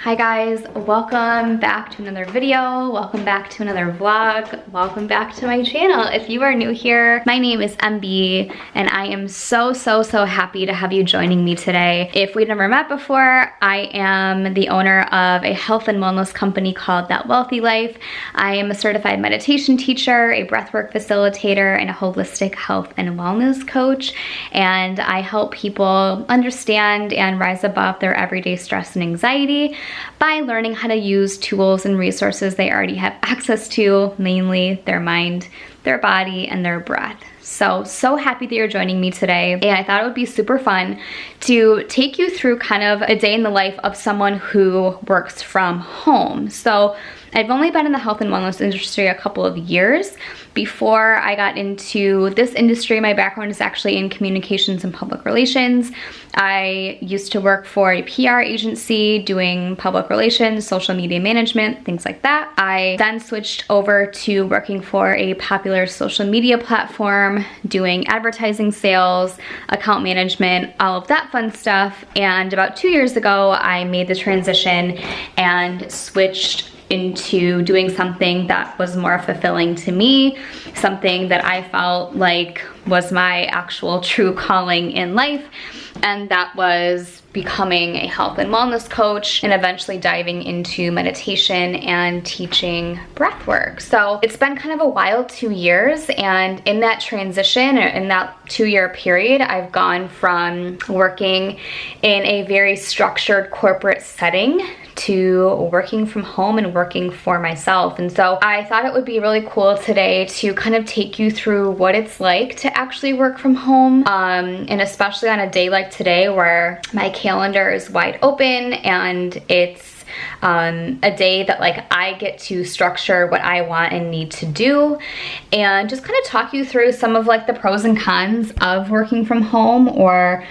Hi guys, welcome back to another video, welcome back to another vlog, welcome back to my channel. If you are new here, my name is MB and I am so happy to have you joining me today. If we've never met before, I am the owner of a health and wellness company called That Wealthy Life. I am a certified meditation teacher, a breathwork facilitator, and a holistic health and wellness coach, and I help people understand and rise above their everyday stress and anxiety by learning how to use tools and resources they already have access to, mainly their mind, their body, and their breath. So happy that you're joining me today. And I thought it would be super fun to take you through kind of a day in the life of someone who works from home. So I've only been in the health and wellness industry a couple of years. Before I got into this industry, my background is actually in communications and public relations. I used to work for a PR agency doing public relations, social media management, things like that. I then switched over to working for a popular social media platform, doing advertising sales, account management, all of that fun stuff. And about 2 years ago, I made the transition and switched into doing something that was more fulfilling to me, something that I felt like was my actual true calling in life, and that was becoming a health and wellness coach and eventually diving into meditation and teaching breath work. So it's been kind of a wild 2 years, and in that transition, in that 2-year period, I've gone from working in a very structured corporate setting to working from home and working for myself. And so I thought it would be really cool today to kind of take you through what it's like to actually work from home, and especially on a day like today where my calendar is wide open and it's a day that like I get to structure what I want and need to do, and just kind of talk you through some of like the pros and cons of working from home, or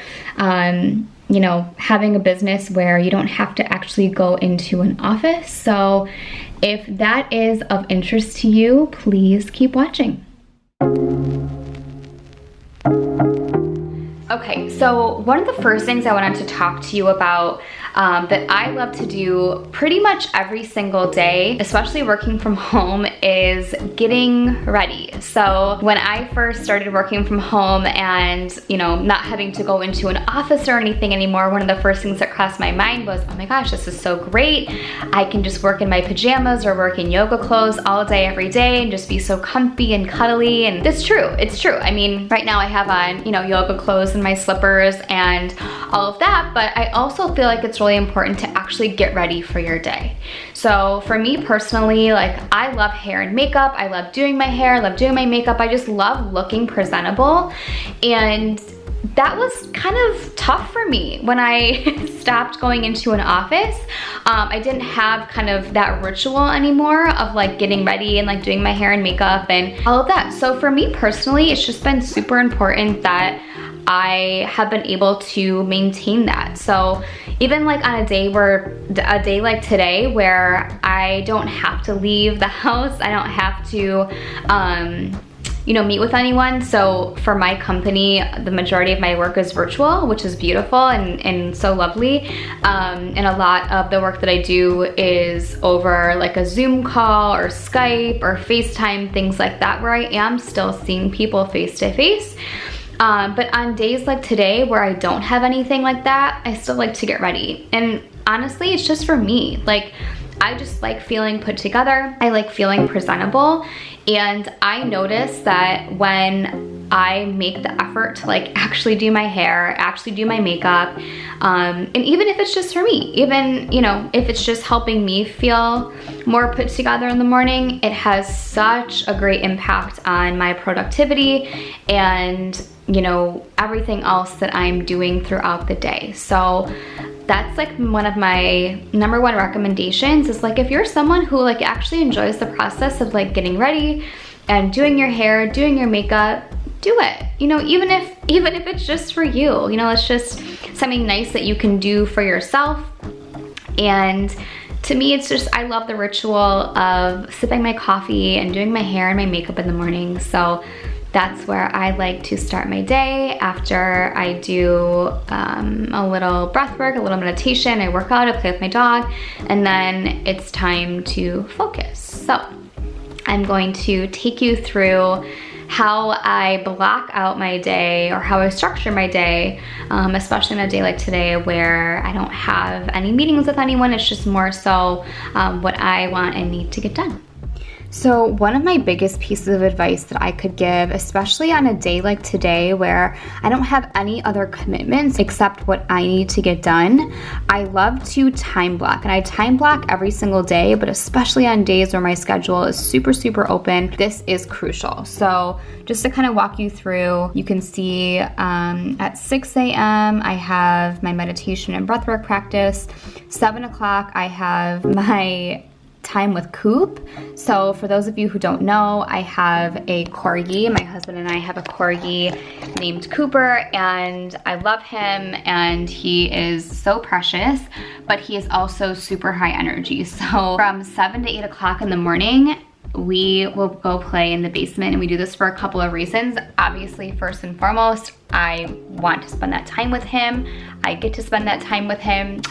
you know, having a business where you don't have to actually go into an office. So if that is of interest to you, please keep watching. Okay, so one of the first things I wanted to talk to you about that I love to do pretty much every single day, especially working from home, is getting ready. So when I first started working from home and, you know, not having to go into an office or anything anymore, one of the first things that crossed my mind was, oh my gosh, this is so great. I can just work in my pajamas or work in yoga clothes all day, every day, and just be so comfy and cuddly. And it's true, it's true. I mean, right now I have on, you know, yoga clothes and my slippers and all of that, but I also feel like it's really important to actually get ready for your day. So for me personally, like, I love hair and makeup. I love doing my hair, I love doing my makeup. I just love looking presentable. And that was kind of tough for me when I stopped going into an office. I didn't have kind of that ritual anymore of like getting ready and like doing my hair and makeup and all of that. So for me personally, it's just been super important that I have been able to maintain that. So even like on a day like today where I don't have to leave the house, I don't have to you know, meet with anyone. So for my company, the majority of my work is virtual, which is beautiful and so lovely. And a lot of the work that I do is over like a Zoom call or Skype or FaceTime, things like that, where I am still seeing people face to face. But on days like today where I don't have anything like that, I still like to get ready. And honestly, it's just for me. Like, I just like feeling put together. I like feeling presentable. And I notice that when I make the effort to like actually do my hair, actually do my makeup, and even if it's just for me, even, you know, if it's just helping me feel more put together in the morning, it has such a great impact on my productivity and, you know, everything else that I'm doing throughout the day. So that's like one of my number one recommendations, is like, if you're someone who like actually enjoys the process of like getting ready and doing your hair, doing your makeup, do it. You know, even if it's just for you, you know, it's just something nice that you can do for yourself. And to me, it's just, I love the ritual of sipping my coffee and doing my hair and my makeup in the morning. So That's where I like to start my day after I do a little breath work, a little meditation, I work out, I play with my dog, and then it's time to focus. So I'm going to take you through how I block out my day or how I structure my day, especially on a day like today where I don't have any meetings with anyone. It's just more so what I want and need to get done. So one of my biggest pieces of advice that I could give, especially on a day like today where I don't have any other commitments except what I need to get done, I love to time block. And I time block every single day, but especially on days where my schedule is super, super open, this is crucial. So just to kind of walk you through, you can see at 6 a.m. I have my meditation and breathwork practice. 7 o'clock I have my time with Coop. So for those of you who don't know, I have a corgi. My husband and I have a corgi named Cooper, and I love him, and he is so precious, but he is also super high energy. So from 7 to 8 o'clock in the morning, we will go play in the basement, and we do this for a couple of reasons. Obviously, first and foremost, I want to spend that time with him. I get to spend that time with him.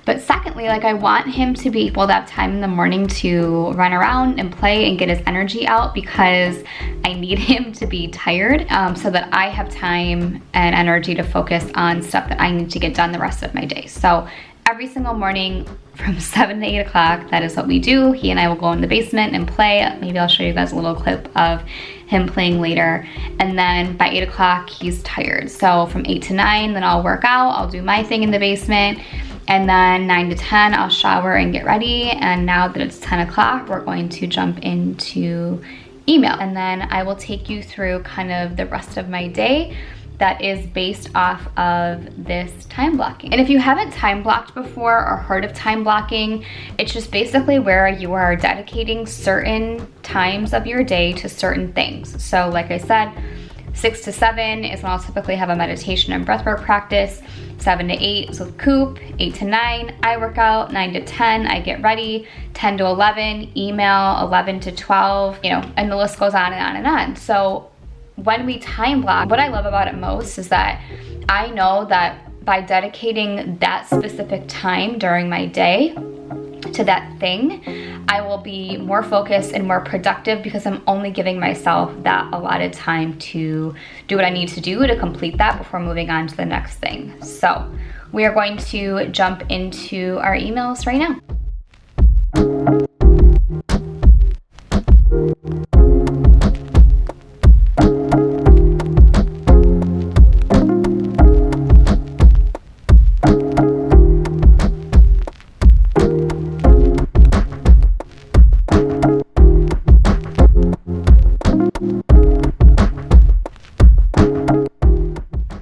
But secondly, like, I want him to be able to have time in the morning to run around and play and get his energy out, because I need him to be tired so that I have time and energy to focus on stuff that I need to get done the rest of my day. So every single morning from 7 to 8 o'clock, that is what we do. He and I will go in the basement and play. Maybe I'll show you guys a little clip of him playing later. And then by 8 o'clock, he's tired. So from 8 to 9, then I'll work out. I'll do my thing in the basement. And then 9 to 10, I'll shower and get ready. And now that it's 10 o'clock, we're going to jump into email. And then I will take you through kind of the rest of my day that is based off of this time blocking. And if you haven't time blocked before or heard of time blocking, it's just basically where you are dedicating certain times of your day to certain things. So like I said, 6 to 7 is when I'll typically have a meditation and breathwork practice. 7 to 8 is with Coop. 8 to 9, I work out. 9 to 10, I get ready. 10 to 11, email. 11 to 12, and the list goes on and on and on. So when we time block, what I love about it most is that I know that by dedicating that specific time during my day to that thing, I will be more focused and more productive because I'm only giving myself that allotted time to do what I need to do to complete that before moving on to the next thing. So we are going to jump into our emails right now.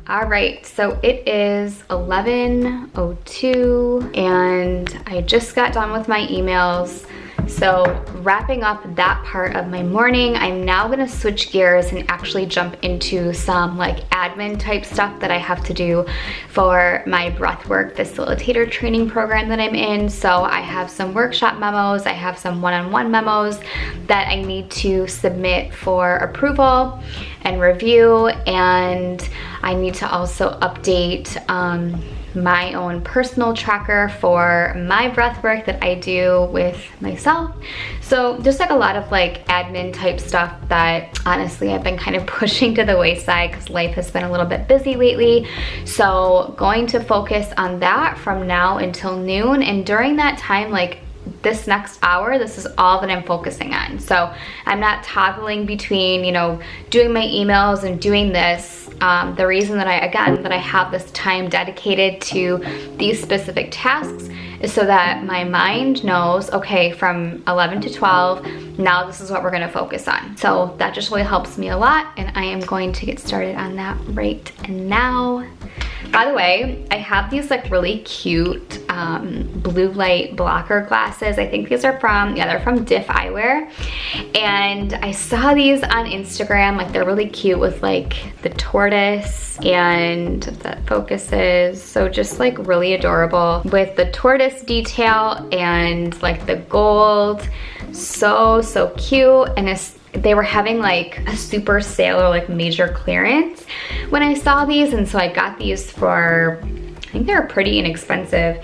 All right, so it is 11:02 and I just got done with my emails. So wrapping up that part of my morning, I'm now gonna switch gears and actually jump into some like admin type stuff that I have to do for my breathwork facilitator training program that I'm in. So I have some workshop memos, I have some one-on-one memos that I need to submit for approval and review, and I need to also update my own personal tracker for my breath work that I do with myself. So just like a lot of like admin type stuff that honestly I've been kind of pushing to the wayside because life has been a little bit busy lately. So going to focus on that from now until noon, and during that time, like this next hour, this is all that I'm focusing on. So I'm not toggling between, doing my emails and doing this. The reason that I have this time dedicated to these specific tasks is so that my mind knows, okay, from 11 to 12, now this is what we're gonna focus on. So that just really helps me a lot, and I am going to get started on that right now. By the way, I have these like really cute blue light blocker glasses. I think these are they're from Diff Eyewear. And I saw these on Instagram, like they're really cute with like the tortoise, and if that focuses, so just like really adorable with the tortoise detail and like the gold. So cute, and they were having like a super sale or like major clearance when I saw these, and so I got these for, I think they were pretty inexpensive,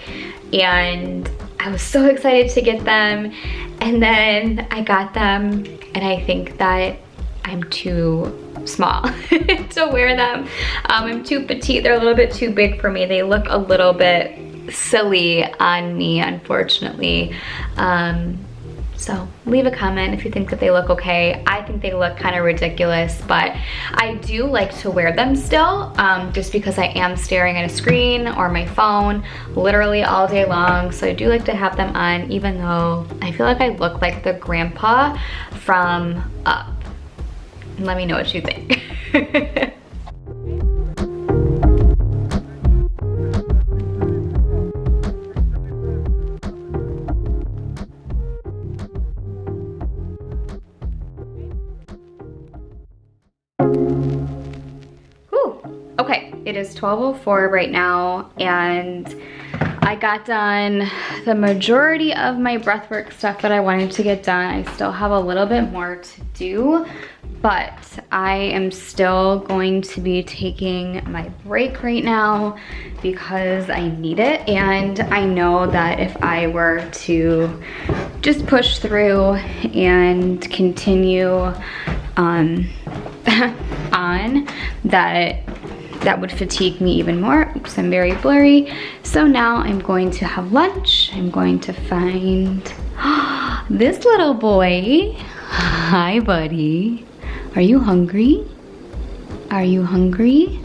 and I was so excited to get them. And then I got them and I think that I'm too small to wear them. I'm too petite. They're a little bit too big for me. They look a little bit silly on me, unfortunately. So leave a comment if you think that they look okay. I think they look kind of ridiculous, but I do like to wear them still, just because I am staring at a screen or my phone literally all day long. So I do like to have them on, even though I feel like I look like the grandpa from Up. Let me know what you think. Okay, it is 12:04 right now, and I got done the majority of my breathwork stuff that I wanted to get done. I still have a little bit more to do, but I am still going to be taking my break right now because I need it. And I know that if I were to just push through and continue on, that would fatigue me even more. Oops, I'm very blurry. So now I'm going to have lunch. I'm going to find this little boy. Hi, buddy. Are you hungry? Are you hungry?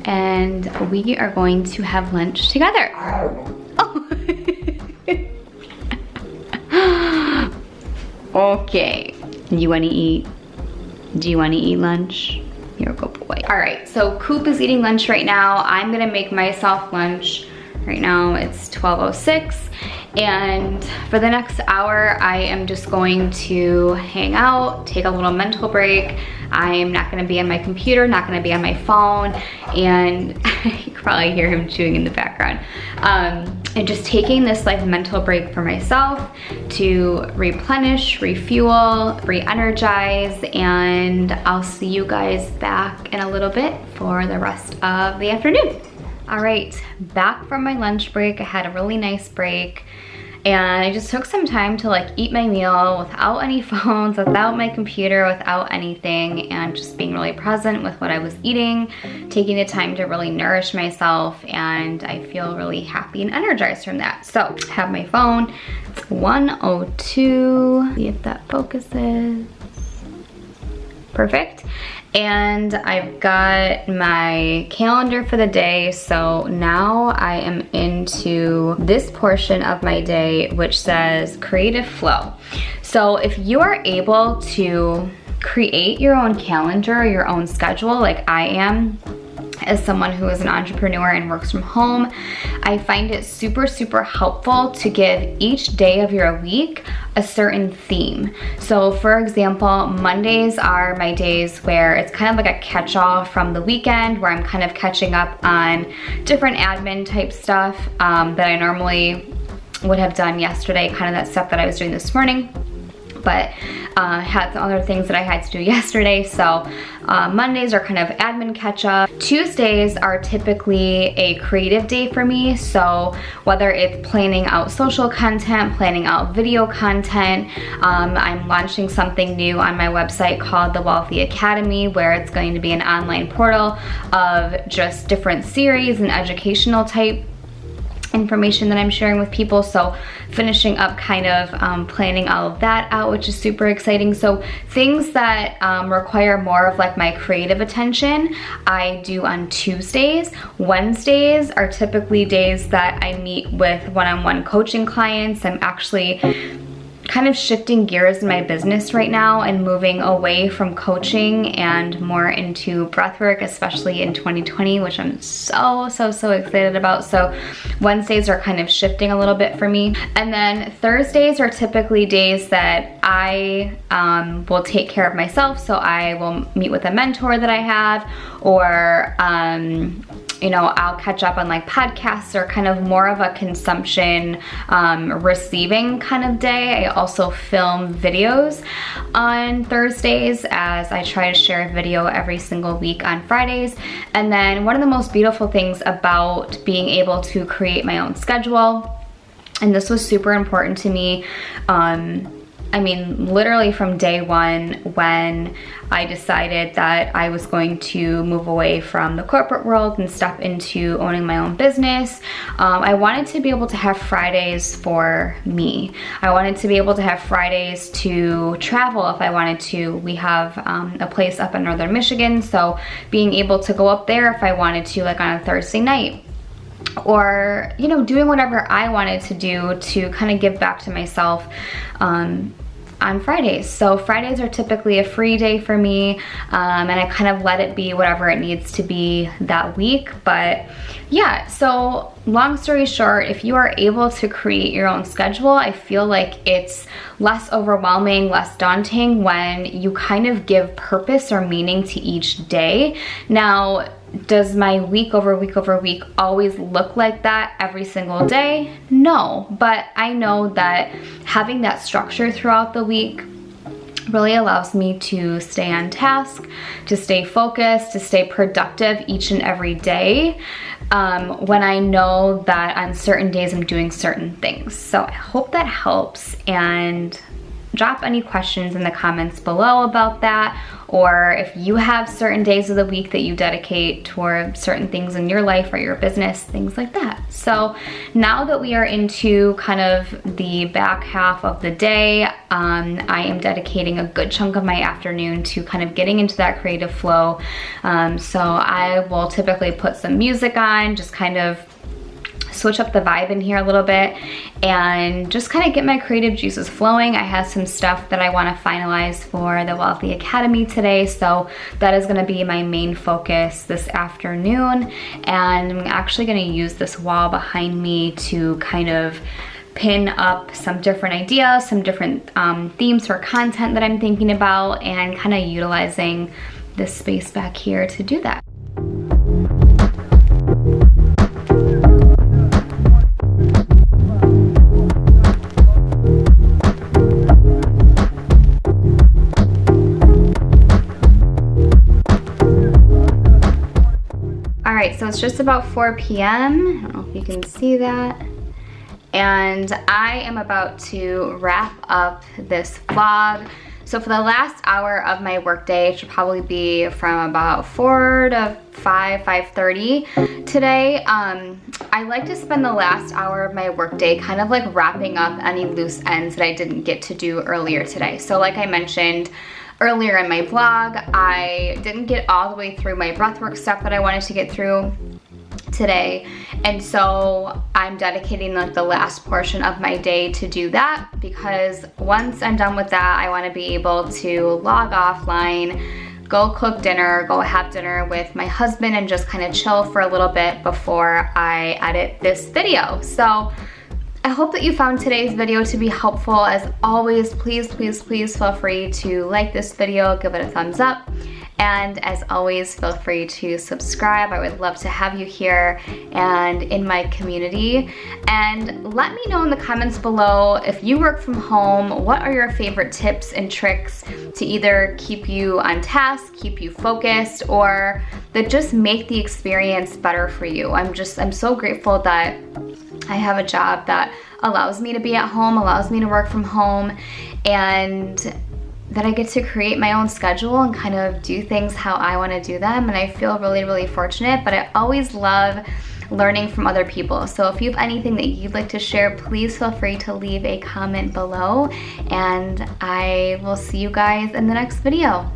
And we are going to have lunch together. Oh. Okay. You want to eat? Do you want to eat lunch? You're a good boy. All right, so Coop is eating lunch right now. I'm gonna make myself lunch. Right now it's 12:06, and for the next hour, I am just going to hang out, take a little mental break. I am not gonna be on my computer, not gonna be on my phone, and you can probably hear him chewing in the background. And just taking this like mental break for myself to replenish, refuel, re-energize, and I'll see you guys back in a little bit for the rest of the afternoon. All right, back from my lunch break. I had a really nice break, and I just took some time to like eat my meal without any phones, without my computer, without anything, and just being really present with what I was eating, taking the time to really nourish myself, and I feel really happy and energized from that. So I have my phone. It's 1:02. See if that focuses. Perfect. And I've got my calendar for the day, so now I am into this portion of my day which says creative flow. So if you are able to create your own calendar, your own schedule like I am, as someone who is an entrepreneur and works from home, I find it super, super helpful to give each day of your week a certain theme. So for example, Mondays are my days where it's kind of like a catch-all from the weekend, where I'm kind of catching up on different admin type stuff that I normally would have done yesterday, kind of that stuff that I was doing this morning, but had some other things that I had to do yesterday. So Mondays are kind of admin catch up. Tuesdays are typically a creative day for me. So whether it's planning out social content, planning out video content, I'm launching something new on my website called The Wealthy Academy, where it's going to be an online portal of just different series and educational type information that I'm sharing with people. So finishing up kind of planning all of that out, which is super exciting. So things that require more of like my creative attention, I do on Tuesdays. Wednesdays are typically days that I meet with one-on-one coaching clients. I'm actually kind of shifting gears in my business right now and moving away from coaching and more into breathwork, especially in 2020, which I'm so excited about. So Wednesdays are kind of shifting a little bit for me. And then Thursdays are typically days that I will take care of myself. So I will meet with a mentor that I have, or you know, I'll catch up on like podcasts or kind of more of a consumption, receiving kind of day. I also film videos on Thursdays, as I try to share a video every single week on Fridays. And then one of the most beautiful things about being able to create my own schedule, and this was super important to me, I mean, literally from day one, when I decided that I was going to move away from the corporate world and step into owning my own business, I wanted to be able to have Fridays for me. I wanted to be able to have Fridays to travel if I wanted to. We have a place up in northern Michigan, so being able to go up there if I wanted to, like on a Thursday night. Or, you know, doing whatever I wanted to do to kind of give back to myself on Fridays. So Fridays are typically a free day for me, and I kind of let it be whatever it needs to be that week. But yeah, so long story short, if you are able to create your own schedule, I feel like it's less overwhelming, less daunting when you kind of give purpose or meaning to each day. Now, does my week over week over week always look like that every single day? No, but I know that having that structure throughout the week really allows me to stay on task, to stay focused, to stay productive each and every day, when I know that on certain days I'm doing certain things. So I hope that helps, and drop any questions in the comments below about that, or if you have certain days of the week that you dedicate toward certain things in your life or your business, things like that. So now that we are into kind of the back half of the day, I am dedicating a good chunk of my afternoon to kind of getting into that creative flow. So I will typically put some music on, just kind of switch up the vibe in here a little bit and just kind of get my creative juices flowing. I have some stuff that I want to finalize for the Wealthy Academy today, so that is going to be my main focus this afternoon. And I'm actually going to use this wall behind me to kind of pin up some different ideas, some different themes for content that I'm thinking about, and kind of utilizing this space back here to do that. Alright, so it's just about 4 p.m. I don't know if you can see that. And I am about to wrap up this vlog. So for the last hour of my workday, it should probably be from about 4 to 5:30 today. I like to spend the last hour of my workday kind of like wrapping up any loose ends that I didn't get to do earlier today. So like I mentioned earlier in my vlog, I didn't get all the way through my breathwork stuff that I wanted to get through today, and so I'm dedicating like the last portion of my day to do that, because once I'm done with that, I want to be able to log offline, go cook dinner, go have dinner with my husband, and just kind of chill for a little bit before I edit this video. So I hope that you found today's video to be helpful. As always, please feel free to like this video, give it a thumbs up, and as always, feel free to subscribe. I would love to have you here and in my community. And let me know in the comments below, if you work from home, what are your favorite tips and tricks to either keep you on task, keep you focused, or that just make the experience better for you. I'm so grateful that I have a job that allows me to be at home, allows me to work from home, and that I get to create my own schedule and kind of do things how I want to do them. And I feel really fortunate, but I always love learning from other people. So if you have anything that you'd like to share, please feel free to leave a comment below, and I will see you guys in the next video.